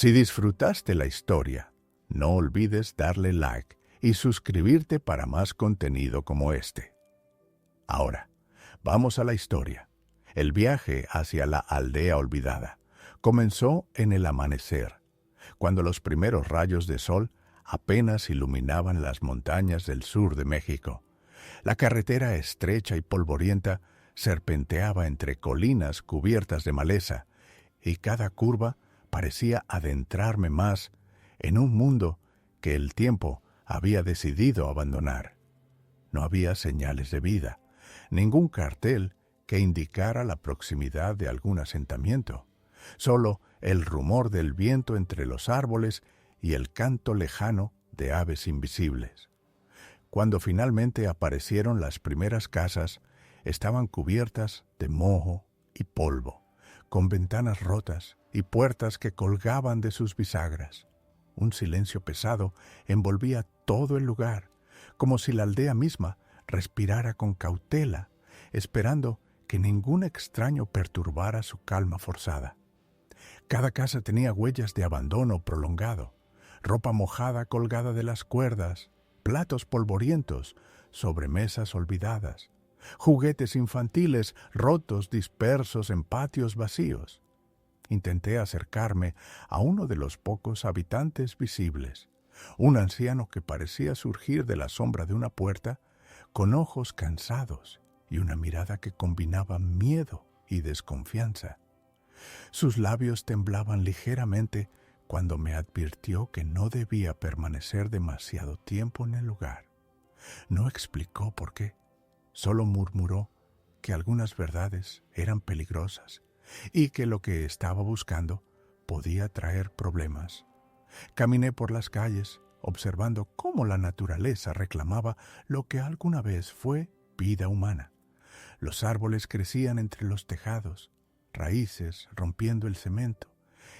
Si disfrutaste la historia, no olvides darle like y suscribirte para más contenido como este. Ahora, vamos a la historia. El viaje hacia la aldea olvidada comenzó en el amanecer, cuando los primeros rayos de sol apenas iluminaban las montañas del sur de México. La carretera estrecha y polvorienta serpenteaba entre colinas cubiertas de maleza, y cada curva parecía adentrarme más en un mundo que el tiempo había decidido abandonar. No había señales de vida, ningún cartel que indicara la proximidad de algún asentamiento, solo el rumor del viento entre los árboles y el canto lejano de aves invisibles. Cuando finalmente aparecieron las primeras casas, estaban cubiertas de moho y polvo, con ventanas rotas y puertas que colgaban de sus bisagras. Un silencio pesado envolvía todo el lugar, como si la aldea misma respirara con cautela, esperando que ningún extraño perturbara su calma forzada. Cada casa tenía huellas de abandono prolongado, ropa mojada colgada de las cuerdas, platos polvorientos sobre mesas olvidadas, juguetes infantiles rotos dispersos en patios vacíos. Intenté acercarme a uno de los pocos habitantes visibles, un anciano que parecía surgir de la sombra de una puerta, con ojos cansados y una mirada que combinaba miedo y desconfianza. Sus labios temblaban ligeramente cuando me advirtió que no debía permanecer demasiado tiempo en el lugar. No explicó por qué, solo murmuró que algunas verdades eran peligrosas y que lo que estaba buscando podía traer problemas. Caminé por las calles, observando cómo la naturaleza reclamaba lo que alguna vez fue vida humana. Los árboles crecían entre los tejados, raíces rompiendo el cemento,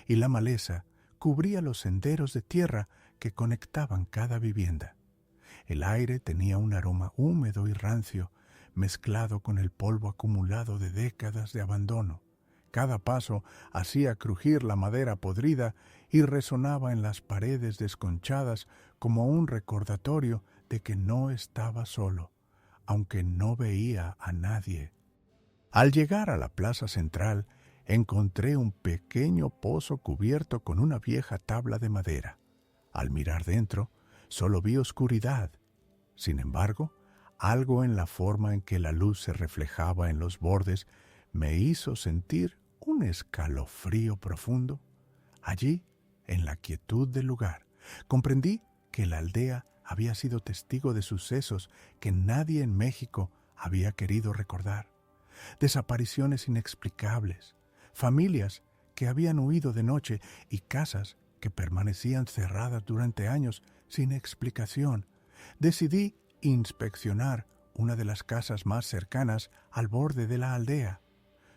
y la maleza cubría los senderos de tierra que conectaban cada vivienda. El aire tenía un aroma húmedo y rancio, mezclado con el polvo acumulado de décadas de abandono. Cada paso hacía crujir la madera podrida y resonaba en las paredes desconchadas como un recordatorio de que no estaba solo, aunque no veía a nadie. Al llegar a la plaza central, encontré un pequeño pozo cubierto con una vieja tabla de madera. Al mirar dentro, solo vi oscuridad. Sin embargo, algo en la forma en que la luz se reflejaba en los bordes me hizo sentir un escalofrío profundo. Allí, en la quietud del lugar, comprendí que la aldea había sido testigo de sucesos que nadie en México había querido recordar. Desapariciones inexplicables, familias que habían huido de noche y casas que permanecían cerradas durante años sin explicación. Decidí inspeccionar una de las casas más cercanas al borde de la aldea.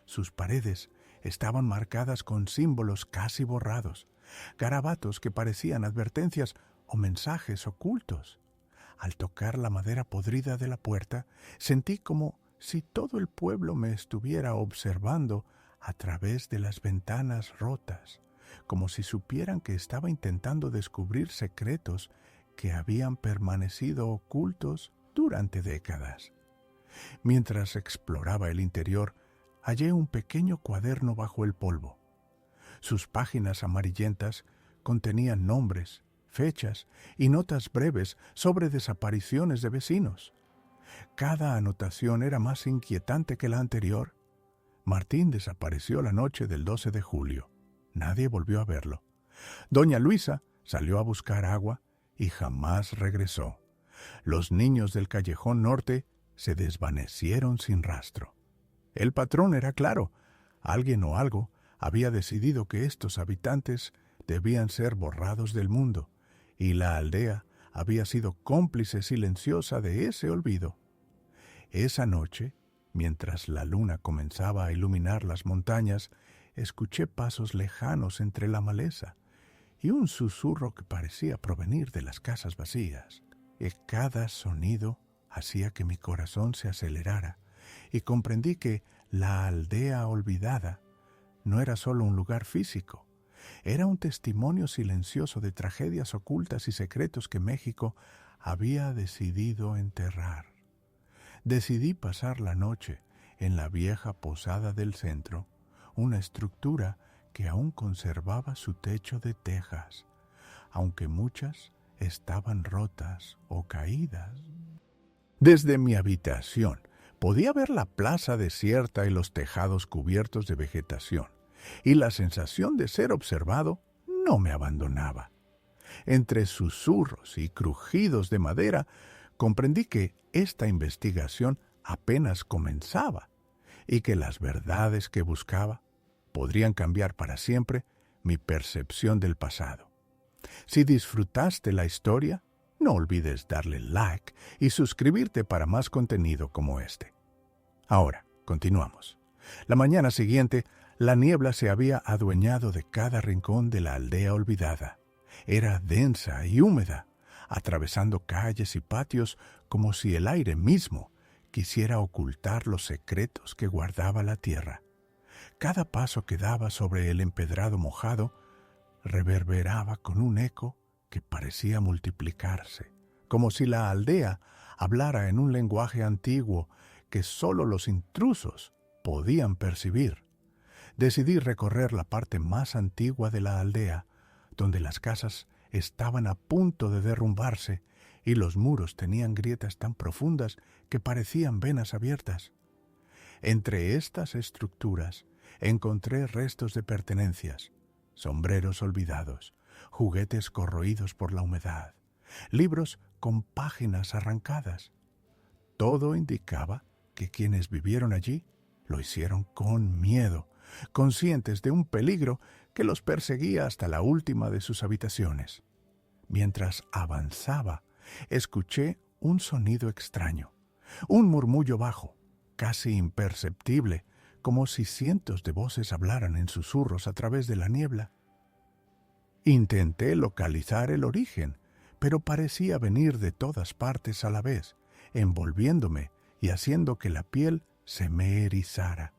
Sus paredes estaban marcadas con símbolos casi borrados, garabatos que parecían advertencias o mensajes ocultos. Al tocar la madera podrida de la puerta, sentí como si todo el pueblo me estuviera observando a través de las ventanas rotas, como si supieran que estaba intentando descubrir secretos que habían permanecido ocultos durante décadas. Mientras exploraba el interior, hallé un pequeño cuaderno bajo el polvo. Sus páginas amarillentas contenían nombres, fechas y notas breves sobre desapariciones de vecinos. Cada anotación era más inquietante que la anterior. Martín desapareció la noche del 12 de julio. Nadie volvió a verlo. Doña Luisa salió a buscar agua y jamás regresó. Los niños del callejón norte se desvanecieron sin rastro. El patrón era claro. Alguien o algo había decidido que estos habitantes debían ser borrados del mundo, y la aldea había sido cómplice silenciosa de ese olvido. Esa noche, mientras la luna comenzaba a iluminar las montañas, escuché pasos lejanos entre la maleza y un susurro que parecía provenir de las casas vacías. Y cada sonido hacía que mi corazón se acelerara, y comprendí que la aldea olvidada no era solo un lugar físico, Era un testimonio silencioso de tragedias ocultas y secretos que México había decidido enterrar. Decidí pasar la noche en la vieja posada del centro, una estructura que aún conservaba su techo de tejas, aunque muchas estaban rotas o caídas. Desde mi habitación podía ver la plaza desierta y los tejados cubiertos de vegetación, y la sensación de ser observado no me abandonaba. Entre susurros y crujidos de madera, comprendí que esta investigación apenas comenzaba y que las verdades que buscaba podrían cambiar para siempre mi percepción del pasado. Si disfrutaste la historia, no olvides darle like y suscribirte para más contenido como este. Ahora, continuamos. La mañana siguiente, la niebla se había adueñado de cada rincón de la aldea olvidada. Era densa y húmeda, atravesando calles y patios como si el aire mismo quisiera ocultar los secretos que guardaba la tierra. Cada paso que daba sobre el empedrado mojado reverberaba con un eco que parecía multiplicarse, como si la aldea hablara en un lenguaje antiguo que sólo los intrusos podían percibir. Decidí recorrer la parte más antigua de la aldea, donde las casas estaban a punto de derrumbarse y los muros tenían grietas tan profundas que parecían venas abiertas. Entre estas estructuras encontré restos de pertenencias, sombreros olvidados, juguetes corroídos por la humedad, libros con páginas arrancadas. Todo indicaba que quienes vivieron allí lo hicieron con miedo, conscientes de un peligro que los perseguía hasta la última de sus habitaciones. Mientras avanzaba, escuché un sonido extraño, un murmullo bajo, casi imperceptible, como si cientos de voces hablaran en susurros a través de la niebla. Intenté localizar el origen, pero parecía venir de todas partes a la vez, envolviéndome y haciendo que la piel se me erizara.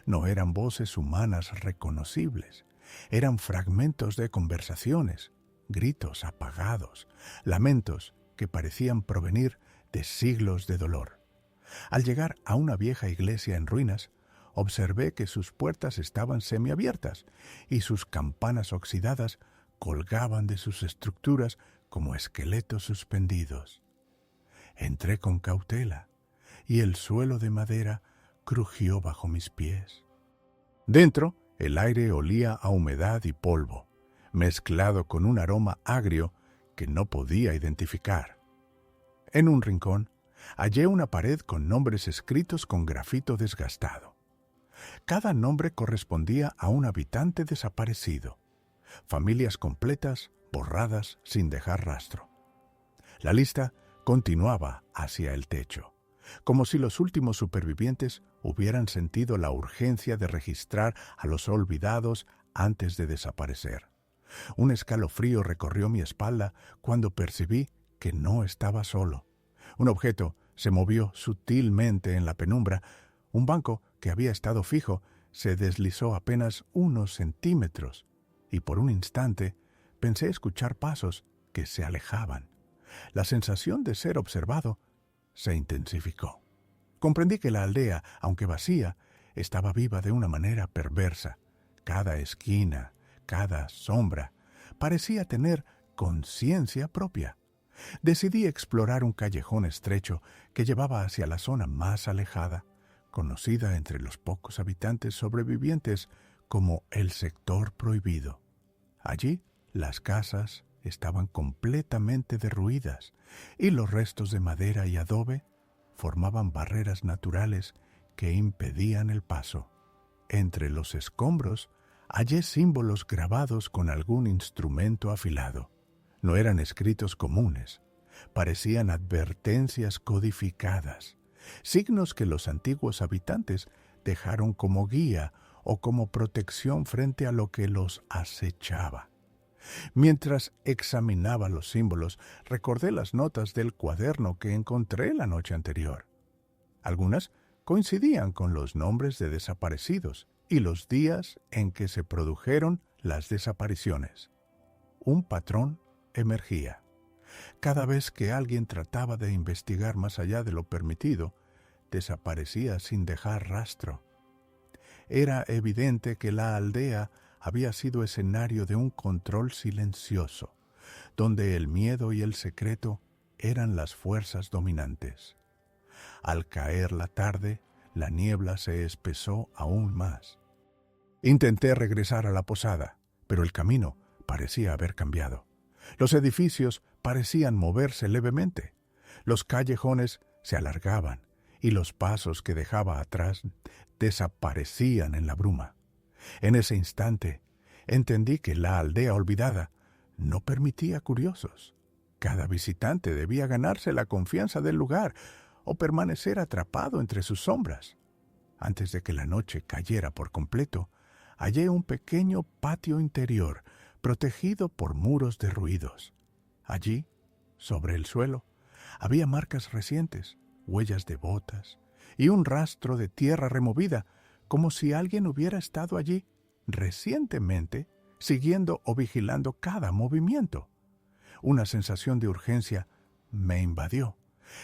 No eran voces humanas reconocibles, eran fragmentos de conversaciones, gritos apagados, lamentos que parecían provenir de siglos de dolor. Al llegar a una vieja iglesia en ruinas, observé que sus puertas estaban semiabiertas y sus campanas oxidadas colgaban de sus estructuras como esqueletos suspendidos. Entré con cautela y el suelo de madera crujió bajo mis pies. Dentro, el aire olía a humedad y polvo, mezclado con un aroma agrio que no podía identificar. En un rincón, hallé una pared con nombres escritos con grafito desgastado. Cada nombre correspondía a un habitante desaparecido. Familias completas borradas sin dejar rastro. La lista continuaba hacia el techo, como si los últimos supervivientes hubieran sentido la urgencia de registrar a los olvidados antes de desaparecer. Un escalofrío recorrió mi espalda cuando percibí que no estaba solo. Un objeto se movió sutilmente en la penumbra. Un banco que había estado fijo se deslizó apenas unos centímetros, y por un instante pensé escuchar pasos que se alejaban. La sensación de ser observado se intensificó. Comprendí que la aldea, aunque vacía, estaba viva de una manera perversa. Cada esquina, cada sombra, parecía tener conciencia propia. Decidí explorar un callejón estrecho que llevaba hacia la zona más alejada, conocida entre los pocos habitantes sobrevivientes como el sector prohibido. Allí, las casas estaban completamente derruidas y los restos de madera y adobe formaban barreras naturales que impedían el paso. Entre los escombros hallé símbolos grabados con algún instrumento afilado. No eran escritos comunes, parecían advertencias codificadas, signos que los antiguos habitantes dejaron como guía o como protección frente a lo que los acechaba. Mientras examinaba los símbolos, recordé las notas del cuaderno que encontré la noche anterior. Algunas coincidían con los nombres de desaparecidos y los días en que se produjeron las desapariciones. Un patrón emergía. Cada vez que alguien trataba de investigar más allá de lo permitido, desaparecía sin dejar rastro. Era evidente que la aldea había sido escenario de un control silencioso, donde el miedo y el secreto eran las fuerzas dominantes. Al caer la tarde, la niebla se espesó aún más. Intenté regresar a la posada, pero el camino parecía haber cambiado. Los edificios parecían moverse levemente. Los callejones se alargaban y los pasos que dejaba atrás desaparecían en la bruma. En ese instante, entendí que la aldea olvidada no permitía curiosos. Cada visitante debía ganarse la confianza del lugar o permanecer atrapado entre sus sombras. Antes de que la noche cayera por completo, hallé un pequeño patio interior protegido por muros derruidos. Allí, sobre el suelo, había marcas recientes, huellas de botas y un rastro de tierra removida, como si alguien hubiera estado allí recientemente, siguiendo o vigilando cada movimiento. Una sensación de urgencia me invadió.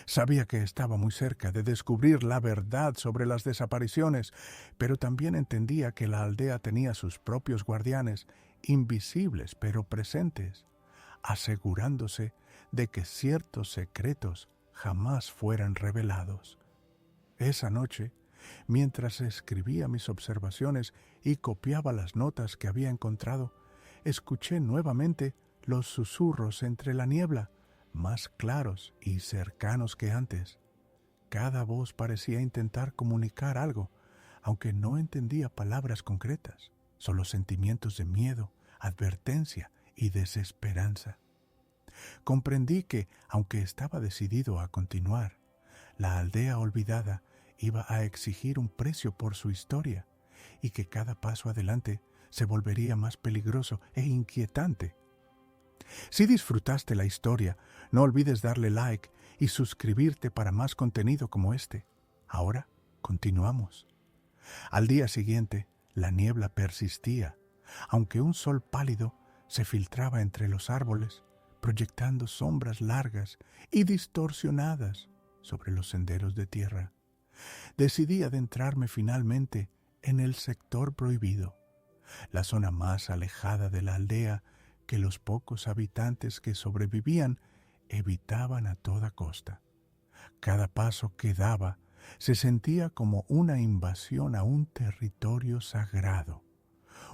Sabía que estaba muy cerca de descubrir la verdad sobre las desapariciones, pero también entendía que la aldea tenía sus propios guardianes, invisibles pero presentes, asegurándose de que ciertos secretos jamás fueran revelados. Esa noche, mientras escribía mis observaciones y copiaba las notas que había encontrado, escuché nuevamente los susurros entre la niebla, más claros y cercanos que antes. Cada voz parecía intentar comunicar algo, aunque no entendía palabras concretas, solo sentimientos de miedo, advertencia y desesperanza. Comprendí que, aunque estaba decidido a continuar, la aldea olvidada iba a exigir un precio por su historia y que cada paso adelante se volvería más peligroso e inquietante. Si disfrutaste la historia, no olvides darle like y suscribirte para más contenido como este. Ahora, continuamos. Al día siguiente, la niebla persistía, aunque un sol pálido se filtraba entre los árboles, proyectando sombras largas y distorsionadas sobre los senderos de tierra. Decidí adentrarme finalmente en el sector prohibido, la zona más alejada de la aldea que los pocos habitantes que sobrevivían evitaban a toda costa. Cada paso que daba se sentía como una invasión a un territorio sagrado,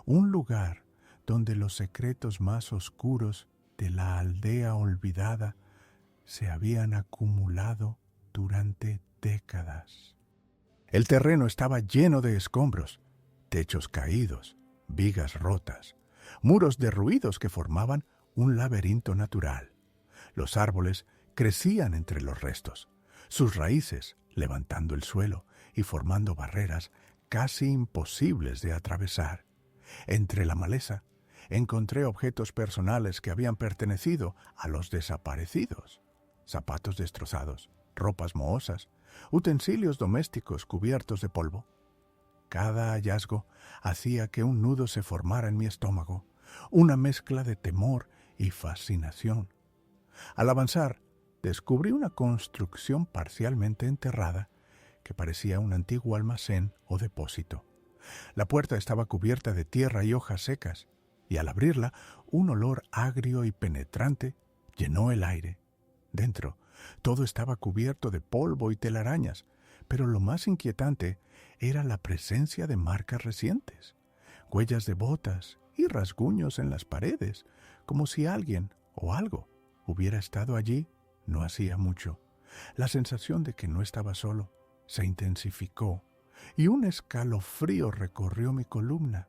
un lugar donde los secretos más oscuros de la aldea olvidada se habían acumulado durante décadas. El terreno estaba lleno de escombros, techos caídos, vigas rotas, muros derruidos que formaban un laberinto natural. Los árboles crecían entre los restos, sus raíces levantando el suelo y formando barreras casi imposibles de atravesar. Entre la maleza encontré objetos personales que habían pertenecido a los desaparecidos: zapatos destrozados, ropas mohosas, utensilios domésticos cubiertos de polvo. Cada hallazgo hacía que un nudo se formara en mi estómago, una mezcla de temor y fascinación. Al avanzar, descubrí una construcción parcialmente enterrada que parecía un antiguo almacén o depósito. La puerta estaba cubierta de tierra y hojas secas, y al abrirla, un olor agrio y penetrante llenó el aire. Dentro, todo estaba cubierto de polvo y telarañas, pero lo más inquietante era la presencia de marcas recientes, huellas de botas y rasguños en las paredes, como si alguien o algo hubiera estado allí no hacía mucho. La sensación de que no estaba solo se intensificó y un escalofrío recorrió mi columna.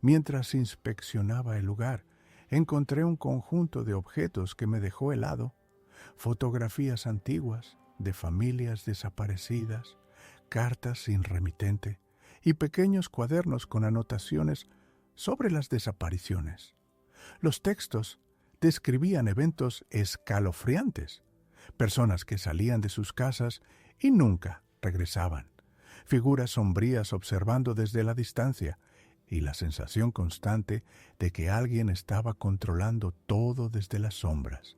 Mientras inspeccionaba el lugar, encontré un conjunto de objetos que me dejó helado: fotografías antiguas de familias desaparecidas, cartas sin remitente y pequeños cuadernos con anotaciones sobre las desapariciones. Los textos describían eventos escalofriantes, personas que salían de sus casas y nunca regresaban, figuras sombrías observando desde la distancia y la sensación constante de que alguien estaba controlando todo desde las sombras.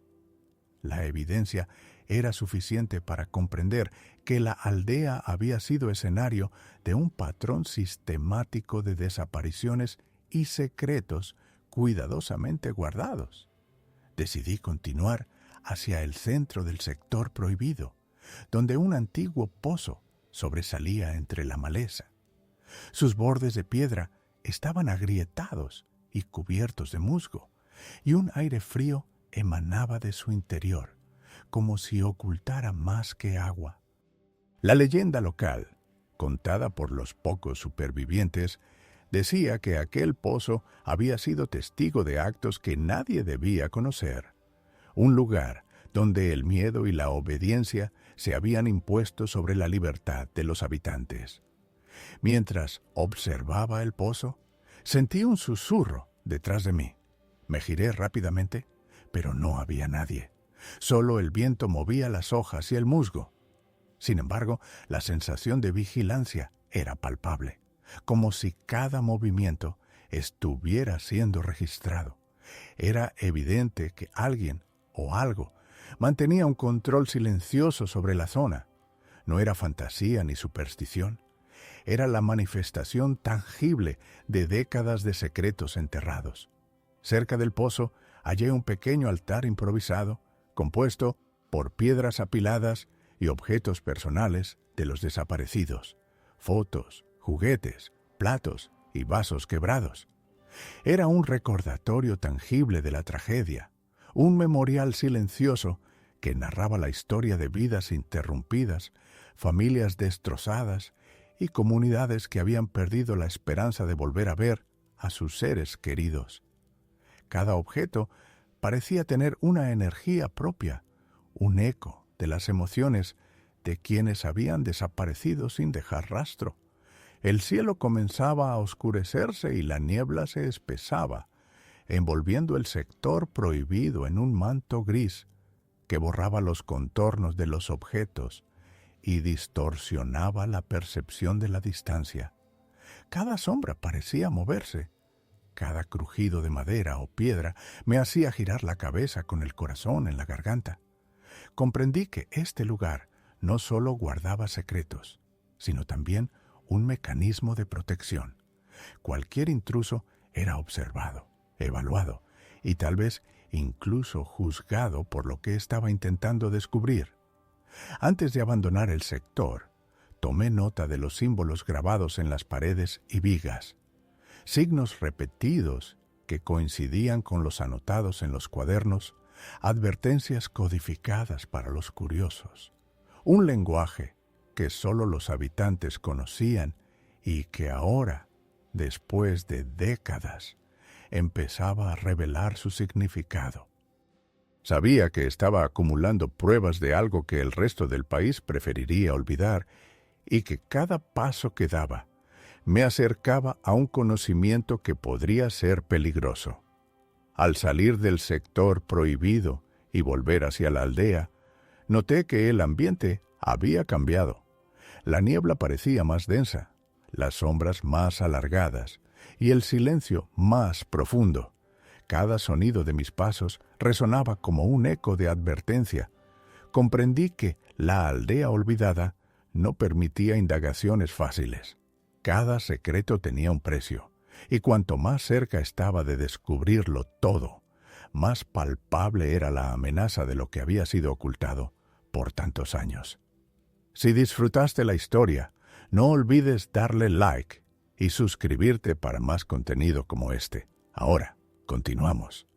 La evidencia era suficiente para comprender que la aldea había sido escenario de un patrón sistemático de desapariciones y secretos cuidadosamente guardados. Decidí continuar hacia el centro del sector prohibido, donde un antiguo pozo sobresalía entre la maleza. Sus bordes de piedra estaban agrietados y cubiertos de musgo, y un aire frío emanaba de su interior, como si ocultara más que agua. La leyenda local, contada por los pocos supervivientes, decía que aquel pozo había sido testigo de actos que nadie debía conocer. Un lugar donde el miedo y la obediencia se habían impuesto sobre la libertad de los habitantes. Mientras observaba el pozo, sentí un susurro detrás de mí. Me giré rápidamente, pero no había nadie. Solo el viento movía las hojas y el musgo. Sin embargo, la sensación de vigilancia era palpable, como si cada movimiento estuviera siendo registrado. Era evidente que alguien o algo mantenía un control silencioso sobre la zona. No era fantasía ni superstición. Era la manifestación tangible de décadas de secretos enterrados. Cerca del pozo hallé un pequeño altar improvisado, compuesto por piedras apiladas y objetos personales de los desaparecidos, fotos, juguetes, platos y vasos quebrados. Era un recordatorio tangible de la tragedia, un memorial silencioso que narraba la historia de vidas interrumpidas, familias destrozadas y comunidades que habían perdido la esperanza de volver a ver a sus seres queridos. Cada objeto parecía tener una energía propia, un eco de las emociones de quienes habían desaparecido sin dejar rastro. El cielo comenzaba a oscurecerse y la niebla se espesaba, envolviendo el sector prohibido en un manto gris que borraba los contornos de los objetos y distorsionaba la percepción de la distancia. Cada sombra parecía moverse. Cada crujido de madera o piedra me hacía girar la cabeza con el corazón en la garganta. Comprendí que este lugar no solo guardaba secretos, sino también un mecanismo de protección. Cualquier intruso era observado, evaluado y tal vez incluso juzgado por lo que estaba intentando descubrir. Antes de abandonar el sector, tomé nota de los símbolos grabados en las paredes y vigas, signos repetidos que coincidían con los anotados en los cuadernos, advertencias codificadas para los curiosos, un lenguaje que solo los habitantes conocían y que ahora, después de décadas, empezaba a revelar su significado. Sabía que estaba acumulando pruebas de algo que el resto del país preferiría olvidar y que cada paso que daba me acercaba a un conocimiento que podría ser peligroso. Al salir del sector prohibido y volver hacia la aldea, noté que el ambiente había cambiado. La niebla parecía más densa, las sombras más alargadas y el silencio más profundo. Cada sonido de mis pasos resonaba como un eco de advertencia. Comprendí que la aldea olvidada no permitía indagaciones fáciles. Cada secreto tenía un precio, y cuanto más cerca estaba de descubrirlo todo, más palpable era la amenaza de lo que había sido ocultado por tantos años. Si disfrutaste la historia, no olvides darle like y suscribirte para más contenido como este. Ahora, continuamos.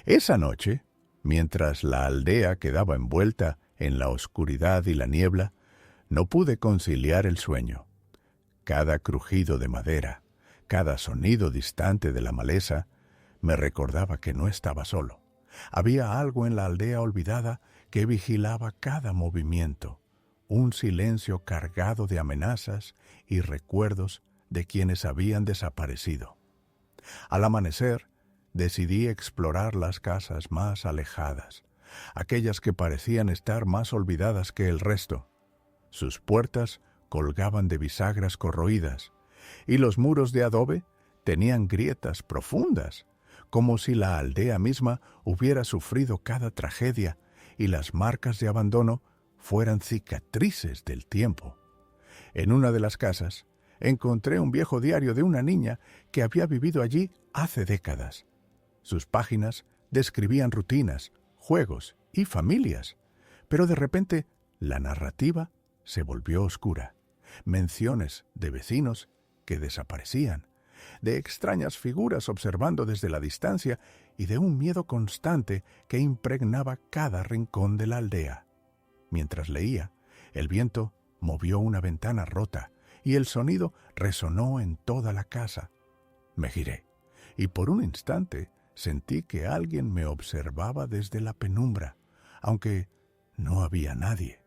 Esa noche, mientras la aldea quedaba envuelta en la oscuridad y la niebla, no pude conciliar el sueño. Cada crujido de madera, cada sonido distante de la maleza, me recordaba que no estaba solo. Había algo en la aldea olvidada que vigilaba cada movimiento, un silencio cargado de amenazas y recuerdos de quienes habían desaparecido. Al amanecer, decidí explorar las casas más alejadas, aquellas que parecían estar más olvidadas que el resto. Sus puertas colgaban de bisagras corroídas, y los muros de adobe tenían grietas profundas, como si la aldea misma hubiera sufrido cada tragedia y las marcas de abandono fueran cicatrices del tiempo. En una de las casas encontré un viejo diario de una niña que había vivido allí hace décadas. Sus páginas describían rutinas, juegos y familias, pero de repente la narrativa se volvió oscura. Menciones de vecinos que desaparecían, de extrañas figuras observando desde la distancia y de un miedo constante que impregnaba cada rincón de la aldea. Mientras leía, el viento movió una ventana rota y el sonido resonó en toda la casa. Me giré y por un instante sentí que alguien me observaba desde la penumbra, aunque no había nadie.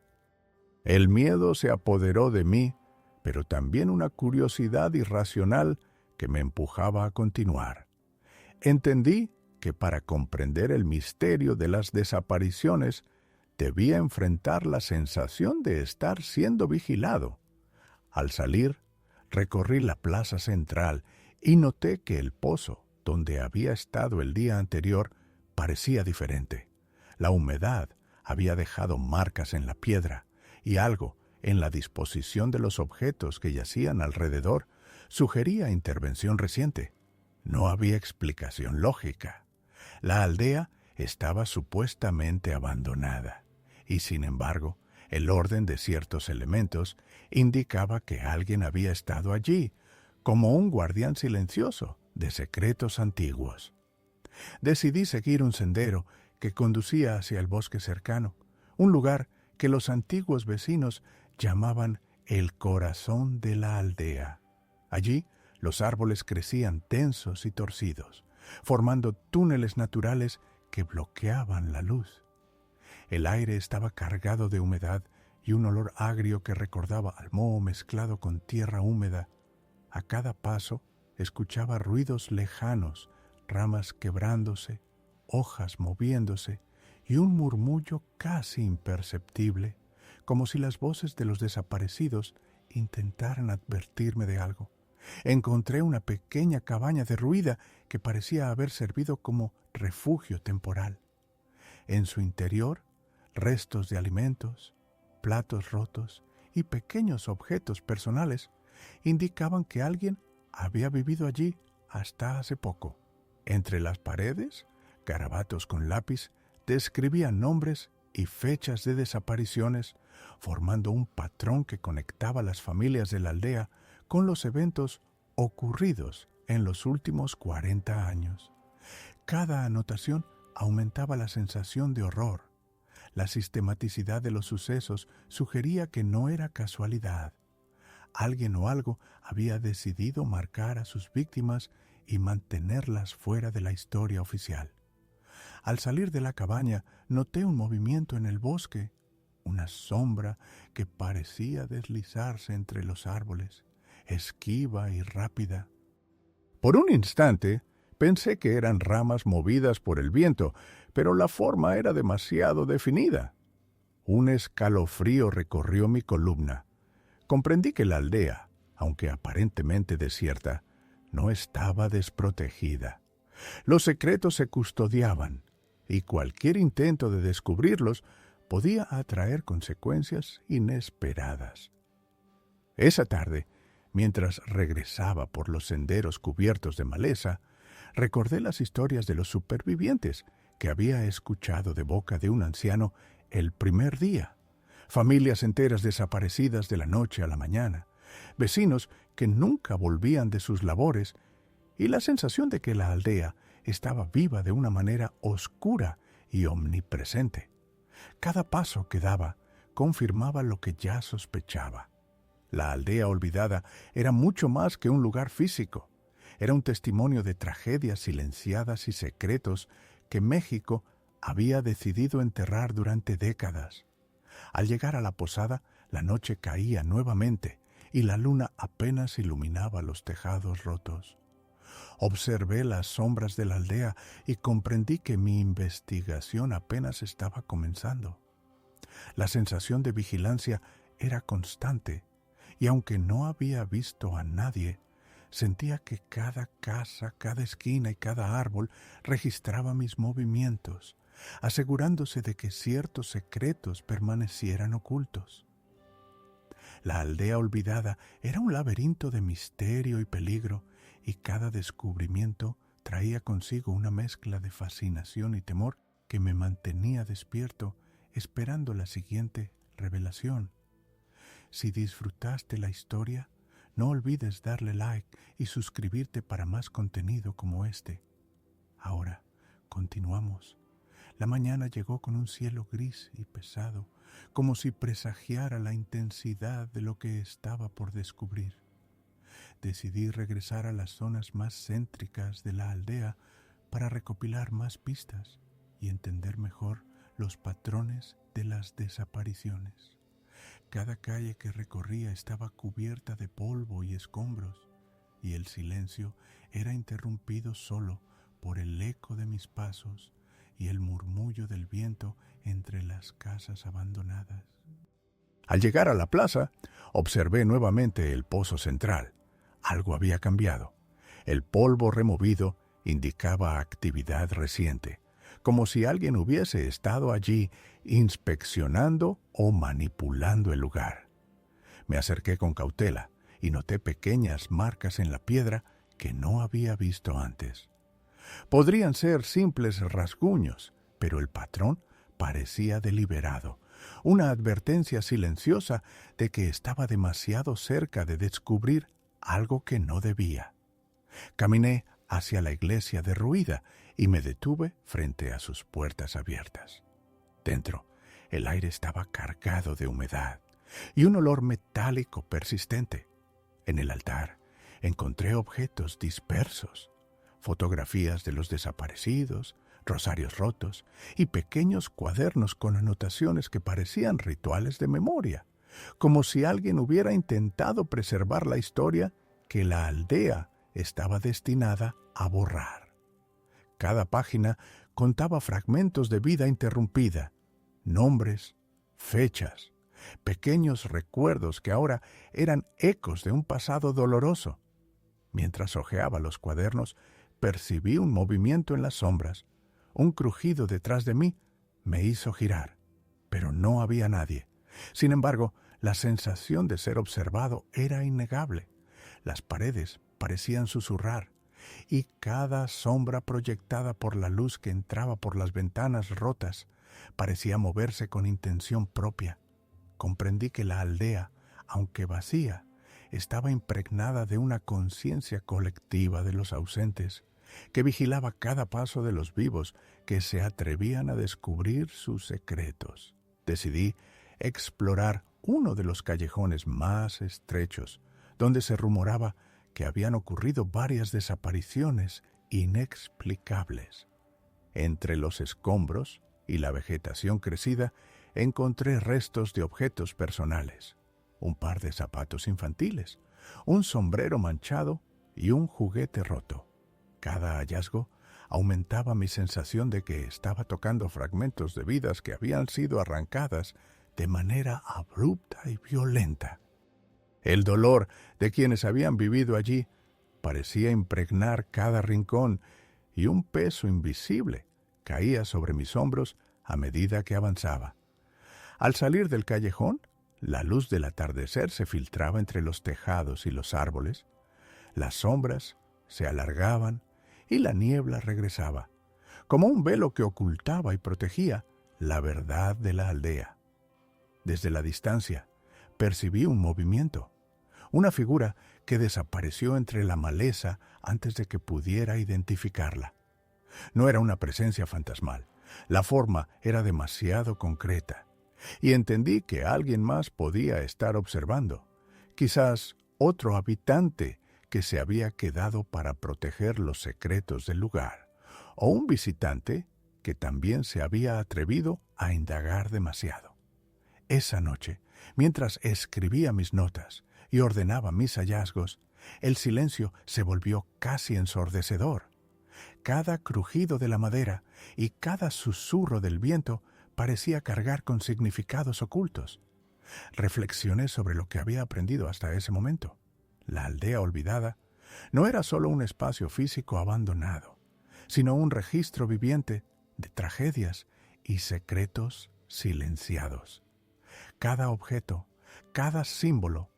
El miedo se apoderó de mí, pero también una curiosidad irracional que me empujaba a continuar. Entendí que para comprender el misterio de las desapariciones debía enfrentar la sensación de estar siendo vigilado. Al salir, recorrí la plaza central y noté que el pozo donde había estado el día anterior parecía diferente. La humedad había dejado marcas en la piedra y algo en la disposición de los objetos que yacían alrededor sugería intervención reciente. No había explicación lógica. La aldea estaba supuestamente abandonada y, sin embargo, el orden de ciertos elementos indicaba que alguien había estado allí, como un guardián silencioso de secretos antiguos. Decidí seguir un sendero que conducía hacia el bosque cercano, un lugar que los antiguos vecinos llamaban el corazón de la aldea. Allí, los árboles crecían tensos y torcidos, formando túneles naturales que bloqueaban la luz. El aire estaba cargado de humedad y un olor agrio que recordaba al moho mezclado con tierra húmeda. A cada paso escuchaba ruidos lejanos, ramas quebrándose, hojas moviéndose y un murmullo casi imperceptible, como si las voces de los desaparecidos intentaran advertirme de algo. Encontré una pequeña cabaña derruida que parecía haber servido como refugio temporal. En su interior, restos de alimentos, platos rotos y pequeños objetos personales indicaban que alguien había vivido allí hasta hace poco. Entre las paredes, garabatos con lápiz describían nombres y fechas de desapariciones, formando un patrón que conectaba las familias de la aldea con los eventos ocurridos en los últimos 40 años. Cada anotación aumentaba la sensación de horror. La sistematicidad de los sucesos sugería que no era casualidad. Alguien o algo había decidido marcar a sus víctimas y mantenerlas fuera de la historia oficial. Al salir de la cabaña, noté un movimiento en el bosque, una sombra que parecía deslizarse entre los árboles, esquiva y rápida. Por un instante, pensé que eran ramas movidas por el viento, pero la forma era demasiado definida. Un escalofrío recorrió mi columna. Comprendí que la aldea, aunque aparentemente desierta, no estaba desprotegida. Los secretos se custodiaban, y cualquier intento de descubrirlos podía atraer consecuencias inesperadas. Esa tarde, mientras regresaba por los senderos cubiertos de maleza, recordé las historias de los supervivientes que había escuchado de boca de un anciano el primer día. Familias enteras desaparecidas de la noche a la mañana, vecinos que nunca volvían de sus labores y la sensación de que la aldea estaba viva de una manera oscura y omnipresente. Cada paso que daba confirmaba lo que ya sospechaba. La aldea olvidada era mucho más que un lugar físico. Era un testimonio de tragedias silenciadas y secretos que México había decidido enterrar durante décadas. Al llegar a la posada, la noche caía nuevamente y la luna apenas iluminaba los tejados rotos. Observé las sombras de la aldea y comprendí que mi investigación apenas estaba comenzando. La sensación de vigilancia era constante y aunque no había visto a nadie, sentía que cada casa, cada esquina y cada árbol registraba mis movimientos, asegurándose de que ciertos secretos permanecieran ocultos. La aldea olvidada era un laberinto de misterio y peligro, y cada descubrimiento traía consigo una mezcla de fascinación y temor que me mantenía despierto, esperando la siguiente revelación. Si disfrutaste la historia, no olvides darle like y suscribirte para más contenido como este. Ahora, continuamos. La mañana llegó con un cielo gris y pesado, como si presagiara la intensidad de lo que estaba por descubrir. Decidí regresar a las zonas más céntricas de la aldea para recopilar más pistas y entender mejor los patrones de las desapariciones. Cada calle que recorría estaba cubierta de polvo y escombros, y el silencio era interrumpido solo por el eco de mis pasos y el murmullo del viento entre las casas abandonadas. Al llegar a la plaza, observé nuevamente el pozo central. Algo había cambiado. El polvo removido indicaba actividad reciente, como si alguien hubiese estado allí inspeccionando o manipulando el lugar. Me acerqué con cautela y noté pequeñas marcas en la piedra que no había visto antes. Podrían ser simples rasguños, pero el patrón parecía deliberado, una advertencia silenciosa de que estaba demasiado cerca de descubrir algo que no debía. Caminé hacia la iglesia derruida y me detuve frente a sus puertas abiertas. Dentro, el aire estaba cargado de humedad y un olor metálico persistente. En el altar encontré objetos dispersos, fotografías de los desaparecidos, rosarios rotos y pequeños cuadernos con anotaciones que parecían rituales de memoria, como si alguien hubiera intentado preservar la historia que la aldea estaba destinada a borrar. Cada página contaba fragmentos de vida interrumpida, nombres, fechas, pequeños recuerdos que ahora eran ecos de un pasado doloroso. Mientras hojeaba los cuadernos, percibí un movimiento en las sombras. Un crujido detrás de mí me hizo girar, pero no había nadie. Sin embargo, la sensación de ser observado era innegable. Las paredes parecían susurrar, y cada sombra proyectada por la luz que entraba por las ventanas rotas parecía moverse con intención propia. Comprendí que la aldea, aunque vacía, estaba impregnada de una conciencia colectiva de los ausentes, que vigilaba cada paso de los vivos que se atrevían a descubrir sus secretos. Decidí explorar uno de los callejones más estrechos, donde se rumoraba que habían ocurrido varias desapariciones inexplicables. Entre los escombros y la vegetación crecida encontré restos de objetos personales, un par de zapatos infantiles, un sombrero manchado y un juguete roto. Cada hallazgo aumentaba mi sensación de que estaba tocando fragmentos de vidas que habían sido arrancadas de manera abrupta y violenta. El dolor de quienes habían vivido allí parecía impregnar cada rincón, y un peso invisible caía sobre mis hombros a medida que avanzaba. Al salir del callejón, la luz del atardecer se filtraba entre los tejados y los árboles. Las sombras se alargaban y la niebla regresaba, como un velo que ocultaba y protegía la verdad de la aldea. Desde la distancia, percibí un movimiento, una figura que desapareció entre la maleza antes de que pudiera identificarla. No era una presencia fantasmal, la forma era demasiado concreta, y entendí que alguien más podía estar observando, quizás otro habitante que se había quedado para proteger los secretos del lugar, o un visitante que también se había atrevido a indagar demasiado. Esa noche, mientras escribía mis notas y ordenaba mis hallazgos, el silencio se volvió casi ensordecedor. Cada crujido de la madera y cada susurro del viento parecía cargar con significados ocultos. Reflexioné sobre lo que había aprendido hasta ese momento. La aldea olvidada no era solo un espacio físico abandonado, sino un registro viviente de tragedias y secretos silenciados. Cada objeto, cada símbolo,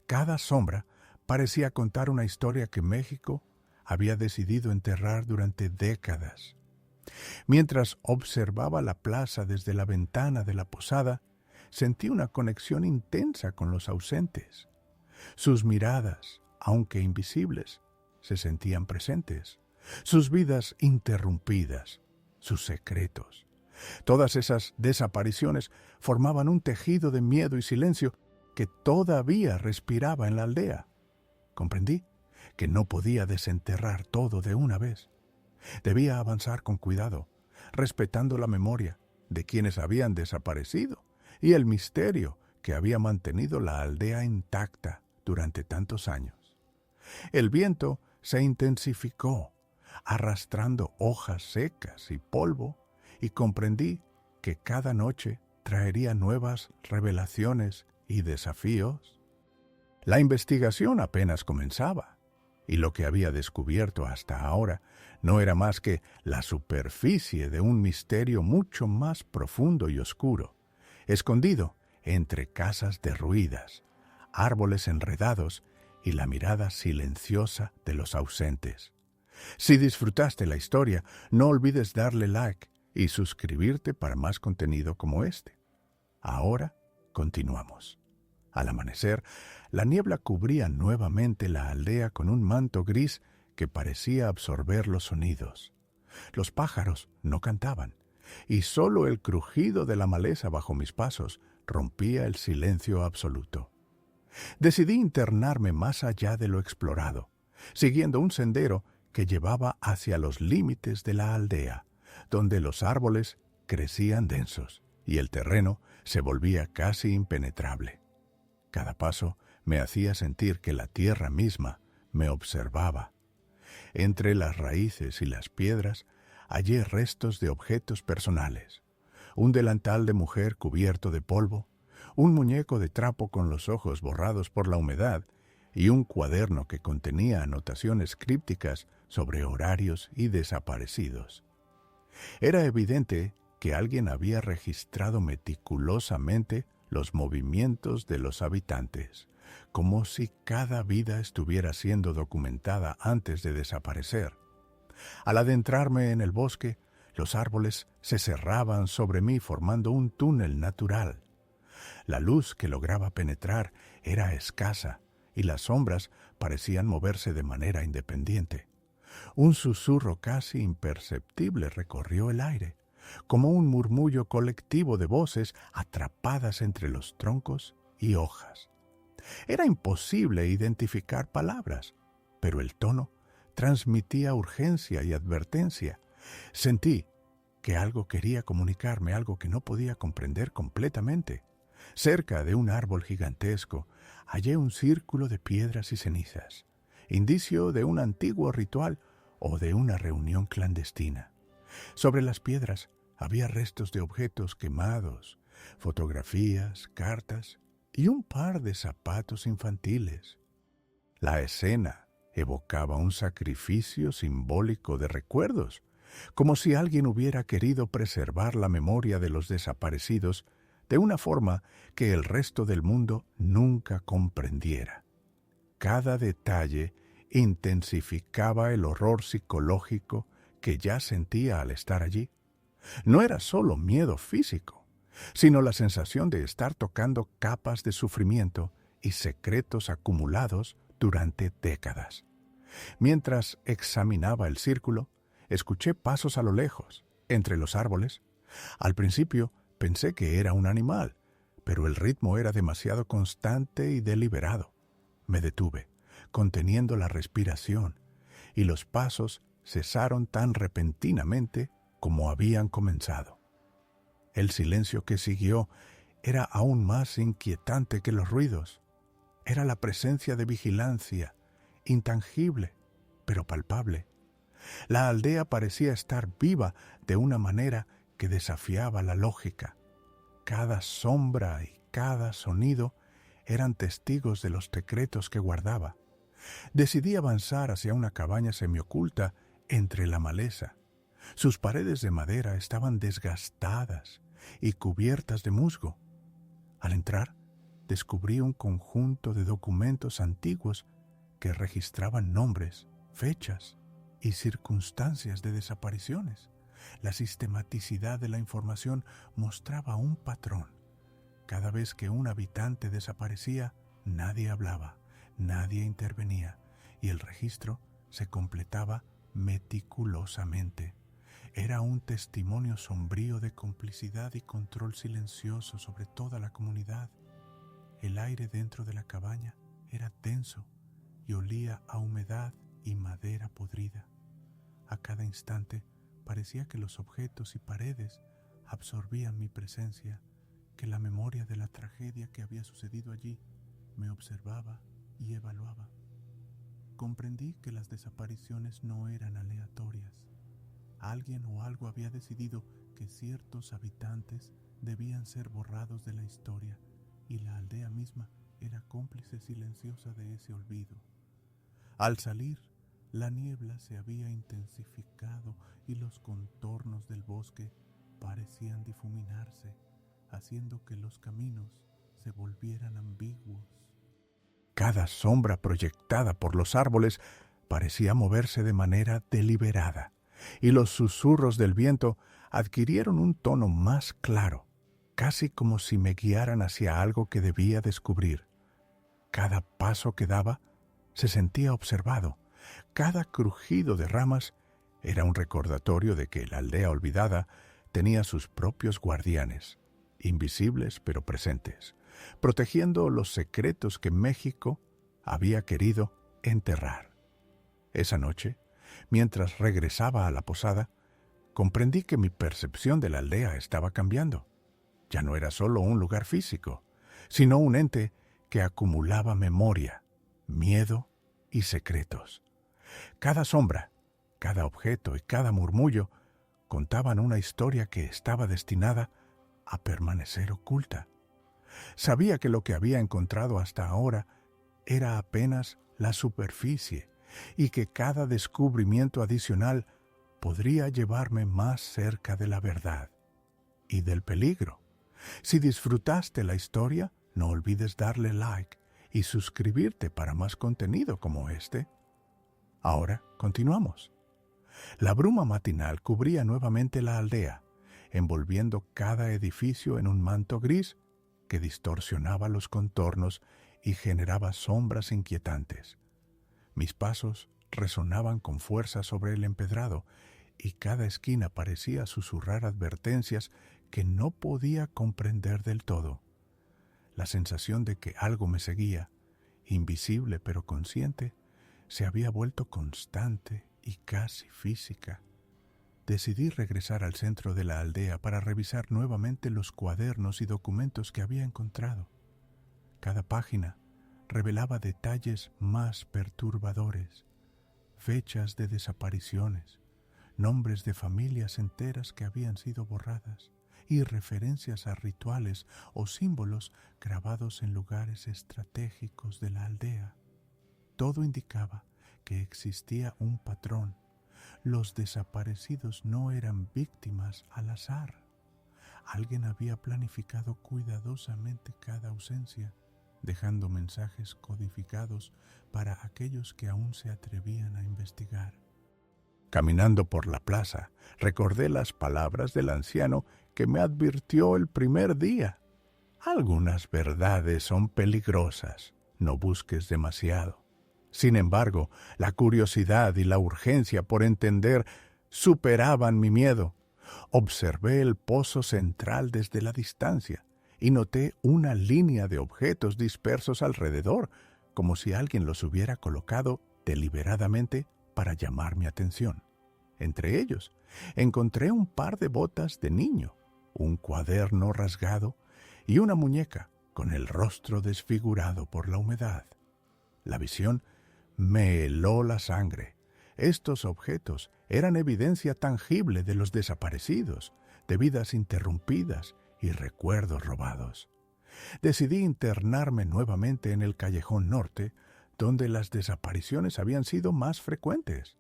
cada sombra parecía contar una historia que México había decidido enterrar durante décadas. Mientras observaba la plaza desde la ventana de la posada, sentí una conexión intensa con los ausentes. Sus miradas, aunque invisibles, se sentían presentes. Sus vidas interrumpidas, sus secretos. Todas esas desapariciones formaban un tejido de miedo y silencio que todavía respiraba en la aldea. Comprendí que no podía desenterrar todo de una vez. Debía avanzar con cuidado, respetando la memoria de quienes habían desaparecido y el misterio que había mantenido la aldea intacta durante tantos años. El viento se intensificó, arrastrando hojas secas y polvo, y comprendí que cada noche traería nuevas revelaciones y desafíos. La investigación apenas comenzaba, y lo que había descubierto hasta ahora no era más que la superficie de un misterio mucho más profundo y oscuro, escondido entre casas derruidas, árboles enredados y la mirada silenciosa de los ausentes. Si disfrutaste la historia, no olvides darle like y suscribirte para más contenido como este. Ahora continuamos. Al amanecer, la niebla cubría nuevamente la aldea con un manto gris que parecía absorber los sonidos. Los pájaros no cantaban, y solo el crujido de la maleza bajo mis pasos rompía el silencio absoluto. Decidí internarme más allá de lo explorado, siguiendo un sendero que llevaba hacia los límites de la aldea, donde los árboles crecían densos y el terreno se volvía casi impenetrable. Cada paso me hacía sentir que la tierra misma me observaba. Entre las raíces y las piedras hallé restos de objetos personales: un delantal de mujer cubierto de polvo, un muñeco de trapo con los ojos borrados por la humedad y un cuaderno que contenía anotaciones crípticas sobre horarios y desaparecidos. Era evidente que alguien había registrado meticulosamente los movimientos de los habitantes, como si cada vida estuviera siendo documentada antes de desaparecer. Al adentrarme en el bosque, los árboles se cerraban sobre mí formando un túnel natural. La luz que lograba penetrar era escasa y las sombras parecían moverse de manera independiente. Un susurro casi imperceptible recorrió el aire, como un murmullo colectivo de voces atrapadas entre los troncos y hojas. Era imposible identificar palabras, pero el tono transmitía urgencia y advertencia. Sentí que algo quería comunicarme, algo que no podía comprender completamente. Cerca de un árbol gigantesco hallé un círculo de piedras y cenizas, indicio de un antiguo ritual o de una reunión clandestina. Sobre las piedras había restos de objetos quemados, fotografías, cartas y un par de zapatos infantiles. La escena evocaba un sacrificio simbólico de recuerdos, como si alguien hubiera querido preservar la memoria de los desaparecidos de una forma que el resto del mundo nunca comprendiera. Cada detalle intensificaba el horror psicológico que ya sentía al estar allí. No era solo miedo físico, sino la sensación de estar tocando capas de sufrimiento y secretos acumulados durante décadas. Mientras examinaba el círculo, escuché pasos a lo lejos, entre los árboles. Al principio pensé que era un animal, pero el ritmo era demasiado constante y deliberado. Me detuve, conteniendo la respiración, y los pasos cesaron tan repentinamente como habían comenzado. El silencio que siguió era aún más inquietante que los ruidos. Era la presencia de vigilancia, intangible, pero palpable. La aldea parecía estar viva de una manera que desafiaba la lógica. Cada sombra y cada sonido eran testigos de los secretos que guardaba. Decidí avanzar hacia una cabaña semioculta entre la maleza. Sus paredes de madera estaban desgastadas y cubiertas de musgo. Al entrar, descubrí un conjunto de documentos antiguos que registraban nombres, fechas y circunstancias de desapariciones. La sistematicidad de la información mostraba un patrón. Cada vez que un habitante desaparecía, nadie hablaba, nadie intervenía, y el registro se completaba meticulosamente. Era un testimonio sombrío de complicidad y control silencioso sobre toda la comunidad. El aire dentro de la cabaña era denso y olía a humedad y madera podrida. A cada instante parecía que los objetos y paredes absorbían mi presencia, que la memoria de la tragedia que había sucedido allí me observaba y evaluaba. Comprendí que las desapariciones no eran aleatorias. Alguien o algo había decidido que ciertos habitantes debían ser borrados de la historia, y la aldea misma era cómplice silenciosa de ese olvido. Al salir, la niebla se había intensificado y los contornos del bosque parecían difuminarse, haciendo que los caminos se volvieran ambiguos. Cada sombra proyectada por los árboles parecía moverse de manera deliberada, y los susurros del viento adquirieron un tono más claro, casi como si me guiaran hacia algo que debía descubrir. Cada paso que daba se sentía observado. Cada crujido de ramas era un recordatorio de que la aldea olvidada tenía sus propios guardianes, invisibles pero presentes, protegiendo los secretos que México había querido enterrar. Esa noche, mientras regresaba a la posada, comprendí que mi percepción de la aldea estaba cambiando. Ya no era solo un lugar físico, sino un ente que acumulaba memoria, miedo y secretos. Cada sombra, cada objeto y cada murmullo contaban una historia que estaba destinada a permanecer oculta. Sabía que lo que había encontrado hasta ahora era apenas la superficie y que cada descubrimiento adicional podría llevarme más cerca de la verdad y del peligro. Si disfrutaste la historia, no olvides darle like y suscribirte para más contenido como este. Ahora continuamos. La bruma matinal cubría nuevamente la aldea, envolviendo cada edificio en un manto gris que distorsionaba los contornos y generaba sombras inquietantes. Mis pasos resonaban con fuerza sobre el empedrado y cada esquina parecía susurrar advertencias que no podía comprender del todo. La sensación de que algo me seguía, invisible pero consciente, se había vuelto constante y casi física. Decidí regresar al centro de la aldea para revisar nuevamente los cuadernos y documentos que había encontrado. Cada página revelaba detalles más perturbadores, fechas de desapariciones, nombres de familias enteras que habían sido borradas y referencias a rituales o símbolos grabados en lugares estratégicos de la aldea. Todo indicaba que existía un patrón. Los desaparecidos no eran víctimas al azar. Alguien había planificado cuidadosamente cada ausencia, dejando mensajes codificados para aquellos que aún se atrevían a investigar. Caminando por la plaza, recordé las palabras del anciano que me advirtió el primer día. Algunas verdades son peligrosas, no busques demasiado. Sin embargo, la curiosidad y la urgencia por entender superaban mi miedo. Observé el pozo central desde la distancia y noté una línea de objetos dispersos alrededor, como si alguien los hubiera colocado deliberadamente para llamar mi atención. Entre ellos, encontré un par de botas de niño, un cuaderno rasgado y una muñeca con el rostro desfigurado por la humedad. La visión me heló la sangre. Estos objetos eran evidencia tangible de los desaparecidos, de vidas interrumpidas y recuerdos robados. Decidí internarme nuevamente en el callejón norte, donde las desapariciones habían sido más frecuentes.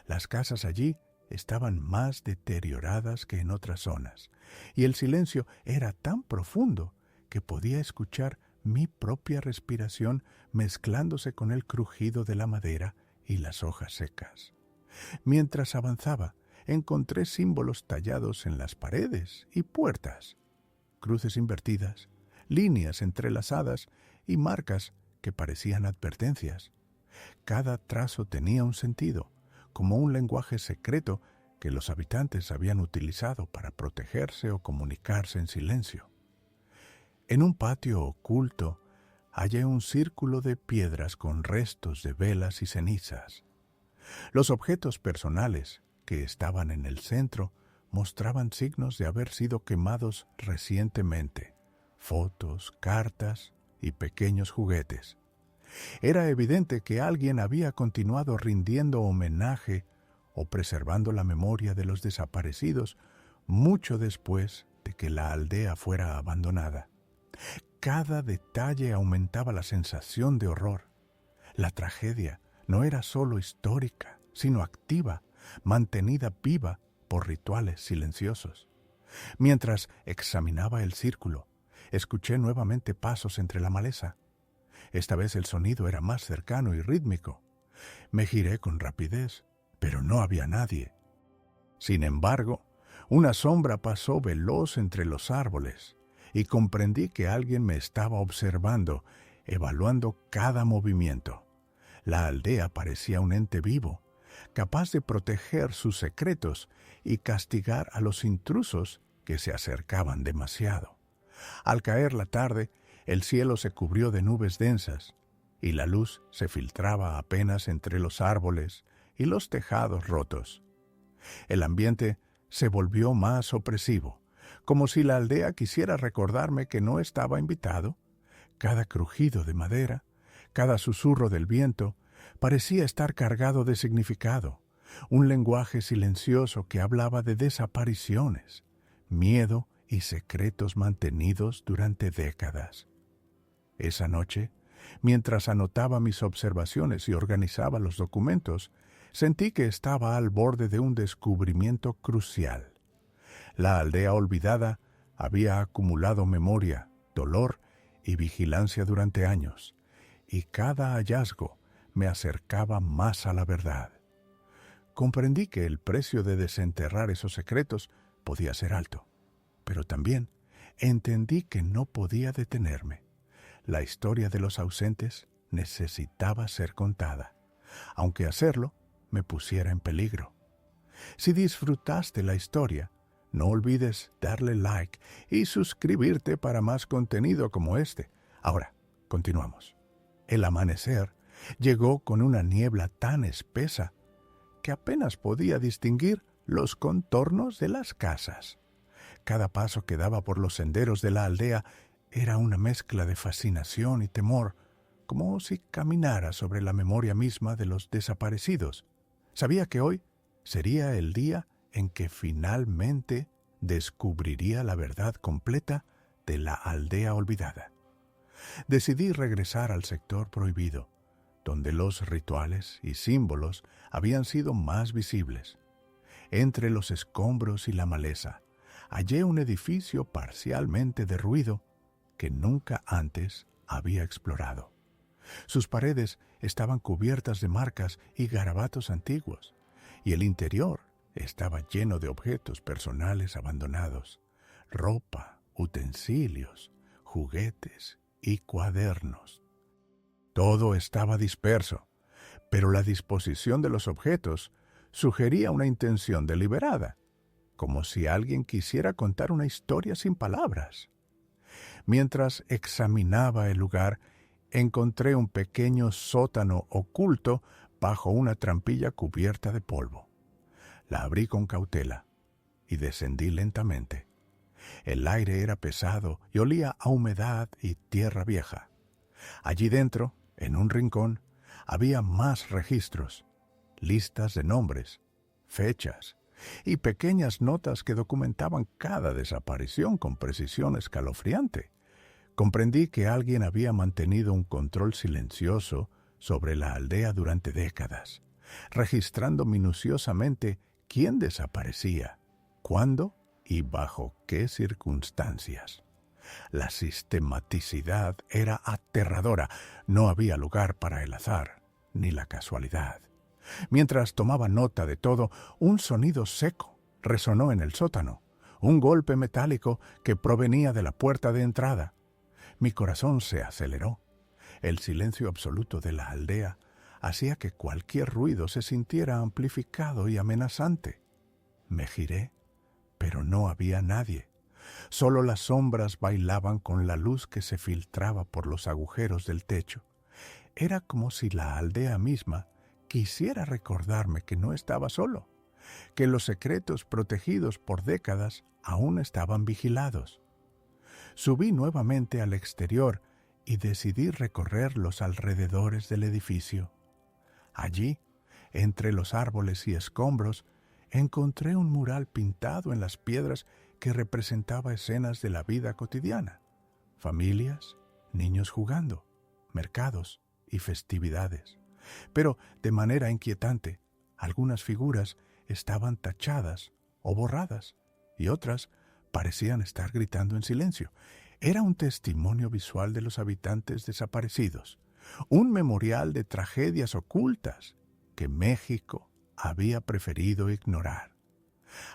Las casas allí estaban más deterioradas que en otras zonas, y el silencio era tan profundo que podía escuchar mi propia respiración mezclándose con el crujido de la madera y las hojas secas. Mientras avanzaba, encontré símbolos tallados en las paredes y puertas, cruces invertidas, líneas entrelazadas y marcas que parecían advertencias. Cada trazo tenía un sentido, como un lenguaje secreto que los habitantes habían utilizado para protegerse o comunicarse en silencio. En un patio oculto hallé un círculo de piedras con restos de velas y cenizas. Los objetos personales que estaban en el centro mostraban signos de haber sido quemados recientemente: fotos, cartas y pequeños juguetes. Era evidente que alguien había continuado rindiendo homenaje o preservando la memoria de los desaparecidos mucho después de que la aldea fuera abandonada. Cada detalle aumentaba la sensación de horror. La tragedia no era solo histórica, sino activa, mantenida viva por rituales silenciosos. Mientras examinaba el círculo, escuché nuevamente pasos entre la maleza. Esta vez el sonido era más cercano y rítmico. Me giré con rapidez, pero no había nadie. Sin embargo, una sombra pasó veloz entre los árboles y comprendí que alguien me estaba observando, evaluando cada movimiento. La aldea parecía un ente vivo, capaz de proteger sus secretos y castigar a los intrusos que se acercaban demasiado. Al caer la tarde, el cielo se cubrió de nubes densas y la luz se filtraba apenas entre los árboles y los tejados rotos. El ambiente se volvió más opresivo, como si la aldea quisiera recordarme que no estaba invitado. Cada crujido de madera, cada susurro del viento, parecía estar cargado de significado, un lenguaje silencioso que hablaba de desapariciones, miedo y secretos mantenidos durante décadas. Esa noche, mientras anotaba mis observaciones y organizaba los documentos, sentí que estaba al borde de un descubrimiento crucial. La aldea olvidada había acumulado memoria, dolor y vigilancia durante años, y cada hallazgo me acercaba más a la verdad. Comprendí que el precio de desenterrar esos secretos podía ser alto, pero también entendí que no podía detenerme. La historia de los ausentes necesitaba ser contada, aunque hacerlo me pusiera en peligro. Si disfrutaste la historia, no olvides darle like y suscribirte para más contenido como este. Ahora, continuamos. El amanecer llegó con una niebla tan espesa que apenas podía distinguir los contornos de las casas. Cada paso que daba por los senderos de la aldea era una mezcla de fascinación y temor, como si caminara sobre la memoria misma de los desaparecidos. Sabía que hoy sería el día en que finalmente descubriría la verdad completa de la aldea olvidada. Decidí regresar al sector prohibido, donde los rituales y símbolos habían sido más visibles. Entre los escombros y la maleza, hallé un edificio parcialmente derruido que nunca antes había explorado. Sus paredes estaban cubiertas de marcas y garabatos antiguos, y el interior estaba lleno de objetos personales abandonados, ropa, utensilios, juguetes y cuadernos. Todo estaba disperso, pero la disposición de los objetos sugería una intención deliberada, como si alguien quisiera contar una historia sin palabras. Mientras examinaba el lugar, encontré un pequeño sótano oculto bajo una trampilla cubierta de polvo. La abrí con cautela y descendí lentamente. El aire era pesado y olía a humedad y tierra vieja. Allí dentro, en un rincón, había más registros, listas de nombres, fechas y pequeñas notas que documentaban cada desaparición con precisión escalofriante. Comprendí que alguien había mantenido un control silencioso sobre la aldea durante décadas, registrando minuciosamente quién desaparecía, cuándo y bajo qué circunstancias. La sistematicidad era aterradora, no había lugar para el azar ni la casualidad. Mientras tomaba nota de todo, un sonido seco resonó en el sótano, un golpe metálico que provenía de la puerta de entrada. Mi corazón se aceleró. El silencio absoluto de la aldea hacía que cualquier ruido se sintiera amplificado y amenazante. Me giré, pero no había nadie. Solo las sombras bailaban con la luz que se filtraba por los agujeros del techo. Era como si la aldea misma quisiera recordarme que no estaba solo, que los secretos protegidos por décadas aún estaban vigilados. Subí nuevamente al exterior y decidí recorrer los alrededores del edificio. Allí, entre los árboles y escombros, encontré un mural pintado en las piedras que representaba escenas de la vida cotidiana: familias, niños jugando, mercados y festividades. Pero, de manera inquietante, algunas figuras estaban tachadas o borradas y otras parecían estar gritando en silencio. Era un testimonio visual de los habitantes desaparecidos, un memorial de tragedias ocultas que México había preferido ignorar.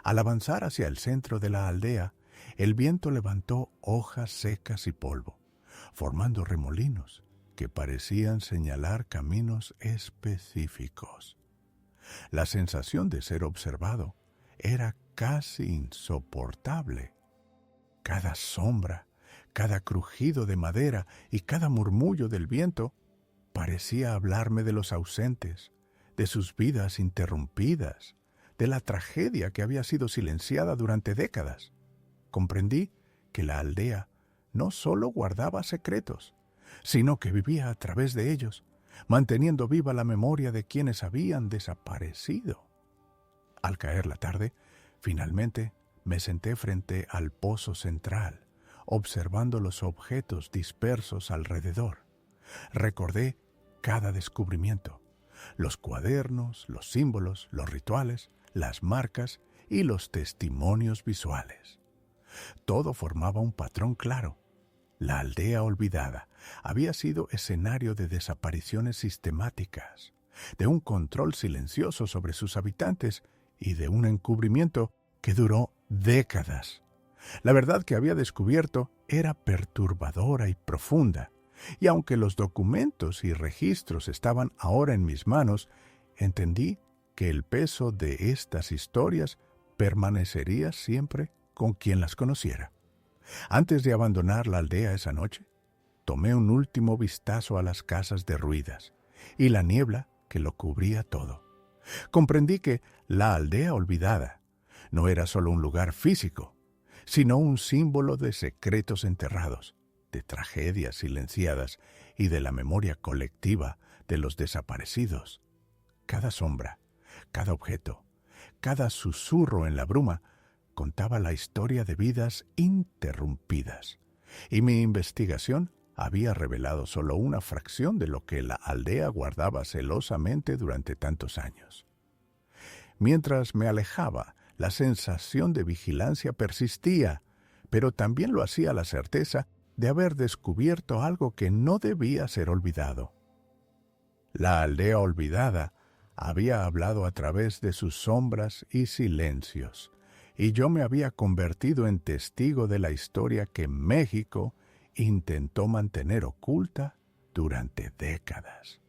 Al avanzar hacia el centro de la aldea, el viento levantó hojas secas y polvo, formando remolinos que parecían señalar caminos específicos. La sensación de ser observado era casi insoportable. Cada sombra, cada crujido de madera y cada murmullo del viento parecía hablarme de los ausentes, de sus vidas interrumpidas, de la tragedia que había sido silenciada durante décadas. Comprendí que la aldea no solo guardaba secretos, sino que vivía a través de ellos, manteniendo viva la memoria de quienes habían desaparecido. Al caer la tarde, finalmente me senté frente al pozo central, observando los objetos dispersos alrededor. Recordé cada descubrimiento: los cuadernos, los símbolos, los rituales, las marcas y los testimonios visuales. Todo formaba un patrón claro. La aldea olvidada había sido escenario de desapariciones sistemáticas, de un control silencioso sobre sus habitantes y de un encubrimiento que duró décadas. La verdad que había descubierto era perturbadora y profunda, y aunque los documentos y registros estaban ahora en mis manos, entendí que el peso de estas historias permanecería siempre con quien las conociera. Antes de abandonar la aldea esa noche, tomé un último vistazo a las casas derruidas y la niebla que lo cubría todo. Comprendí que la aldea olvidada no era solo un lugar físico, sino un símbolo de secretos enterrados, de tragedias silenciadas y de la memoria colectiva de los desaparecidos. Cada sombra, cada objeto, cada susurro en la bruma contaba la historia de vidas interrumpidas, y mi investigación había revelado solo una fracción de lo que la aldea guardaba celosamente durante tantos años. Mientras me alejaba, la sensación de vigilancia persistía, pero también lo hacía la certeza de haber descubierto algo que no debía ser olvidado. La aldea olvidada había hablado a través de sus sombras y silencios, y yo me había convertido en testigo de la historia que México intentó mantener oculta durante décadas.